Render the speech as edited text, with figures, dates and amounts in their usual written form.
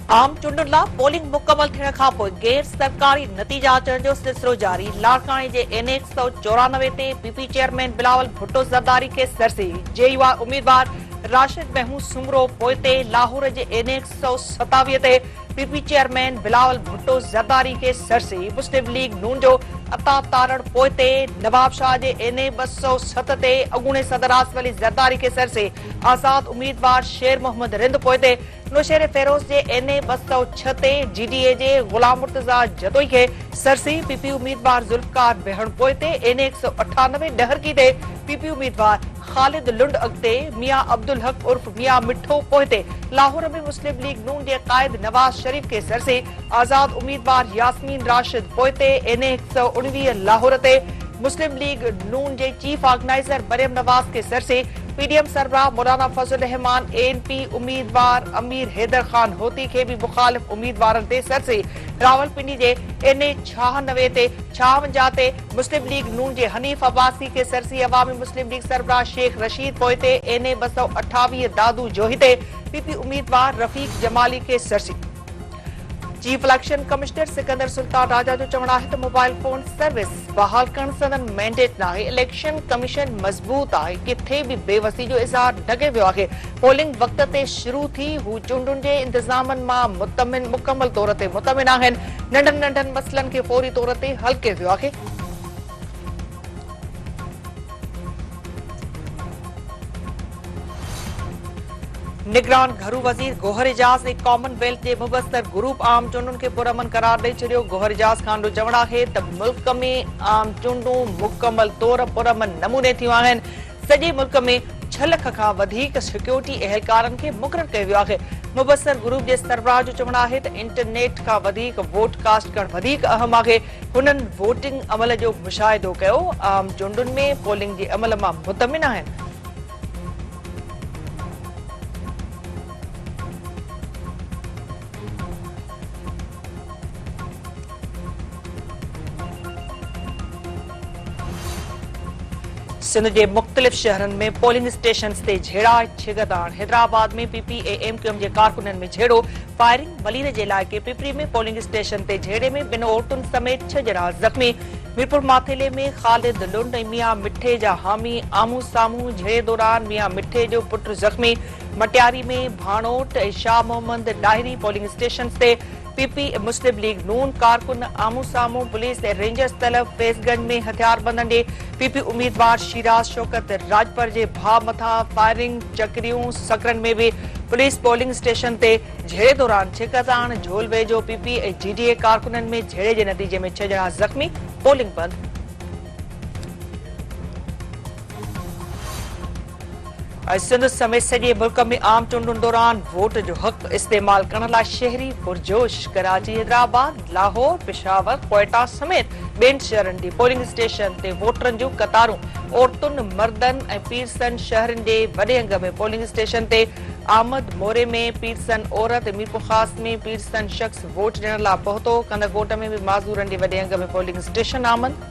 आम चूंडुनि लाइ पोलिंग मुकमल थियण खां पोइ गैर सरकारी नतीजा अचण जो सिलसिलो जारी। लाड़काणे जे एन 194 ते पीपी चेयरमैन बिलावल भुट्टो ज़रदारी खे सरसी। जेयूआ उम्मीदवार राशिद महमूद सुमरो पोइते। लाहौर जे एन 127 ते पीपी चेयरमैन बिलावल भुट्टो ज़रदारी खे सरसी। मुस्लिम लीग नून जो अता तारण पोइते। नवाब शाह जे एन 207 ते अॻूणे सदर आसिफ अली ज़रदारी खे सरसी। आज़ाद उम्मीदवार शेर मोहम्मद रिंद पोइते। नौशेर फेरोज़ जे एन 206 ते जीडीए जे गुलाम मुर्तज़ा जदोई खे सरसी। पीपी उम्मीदवार जुल्फकार बेहण पोइते। एन 198 डहरकी ते पीपी उम्मीदवार खालिद लुंड अॻिते। मियां अब्दुल हक उर्फ मियां मिठो पोइते। लाहौर में मुस्लिम लीग नून जे क़ाइद नवाज शरीफ खे सरसी। आज़ाद उम्मीदवार यास्मीन राशिद पोइते। एन 119 लाहौर ते मुस्लिम लीग नून जे चीफ ऑर्गेनाइजर मरियम नवाज के सरसे। पीडीएम सरबराह मौलाना फजल रहमान एनपी उम्मीदवार अमीर हैदर खान होती के भी मुखालिफ उम्मीदवारन ते सरसे। रावलपिंडी जे एन 96 ते 56 ते मुस्लिम लीग नून जे हनीफ अब्बासी के सरसी। अवामी मुस्लिम लीग सरबराह शेख रशीद पोइते। एन 228 दादू जोही ते पीपी उम्मीदवार रफीक जमाली के सरसी। Chief election commissioner Sikandar Sultan Raja जो चवण है तो मोबाइल फोन सर्विस बहाल करण संदन मैंडेट ना है। इलेक्शन कमीशन मजबूत है। किथे भी बेवसी जो इज़हार न कयो वियो आहे। पोलिंग वक्त ते शुरू थी। हू चूंडुनि जे इंतजामन मां मुकम्मल तौर ते मुतमिन आहिनि। नंढनि नंढनि मसइलनि खे फौरी तौर ते हल कयो वियो आहे। निगरान घरू वज़ीर गोहर एजाज ने कॉमनवेल्थ के मुबस्तर ग्रुप आम चूंडुनि खे पुरअमन करार ॾेई छॾियो। गोहर एजाज खान जो चवण आहे त मुल्क में आम चूंडूं मुकम्मल तौर पुरअमन नमूने थियूं आहिनि। सॼे मुल्क में 6 लख खां वधीक सिक्योरिटी एहलकारनि खे मुक़ररु कयो वियो आहे। मुबस्तर ग्रुप जे सरबराह जो चवण आहे त इंटरनेट खां वधीक वोट कास्ट करणु वधीक अहम आहे। हुननि वोटिंग अमल जो मुशाहिदो कयो। आम चूंडुनि में पोलिंग जे अमल मां मुतमिन आहिनि। सिंध के मुख्तलिफ शहरन में पोलिंग स्टेशन से झेड़ा छिगदाण। हैदराबाद में पीपीएमक्यूएम के कारकुनन में झेड़ो। फायरिंग मलीर के इलाके पिपरी में पोलिंग स्टेशन से झेड़े में 2 औरतुन समेत 6 ॼणा जख्मी। मीरपुर माथेले में खालिद लुंड मियां मिठे जा हामी आमू सामू झेड़े दौरान मियां मिठे जो पुट जख्मी। मटियारी में भाणोट शाह मोहम्मद डायरी पोलिंग स्टेशन से पीपी मुस्लिम लीग नून कारकुन आमू सामू पुलिस ऐं रेंजर्स तलब। फैज़गंज में हथियारबंदन जे पीपी उम्मीदवार शिराज शौकत राजपर जे भाउ मथा फायरिंग। चकरियूं सकरन में भी पुलिस पोलिंग स्टेशन ते झेड़े दौरान छिकताण। झोल वेझो पीपी ऐं जीडीए कारकुनन में झेड़े जे नतीजे में 6 ॼणा ज़ख्मी। पोलिंग बंद। सिंध समेत सॼे मुल्क में आम चूंडुनि दौरान वोट जो हक़ इस्तेमाल करण लाइ शहरी पुरजोश। कराची, हैदराबाद, लाहौर, पेशावर, क्वेटा समेत ॿियनि शहरनि जी पोलिंग स्टेशन ते वोटरनि जूं कतारूं। औरतुनि, मर्दनि ऐं पीरसन शहरनि जे वॾे अंग में पोलिंग स्टेशन ते आमद। मोरे में पीरसन औरत, मीरपुर ख़ास में पीरसन शख़्स वोट ॾियण लाइ पहुतो। कंदड़ वोट में भी माज़ूरनि जे वॾे अंग में पोलिंग स्टेशन आमद।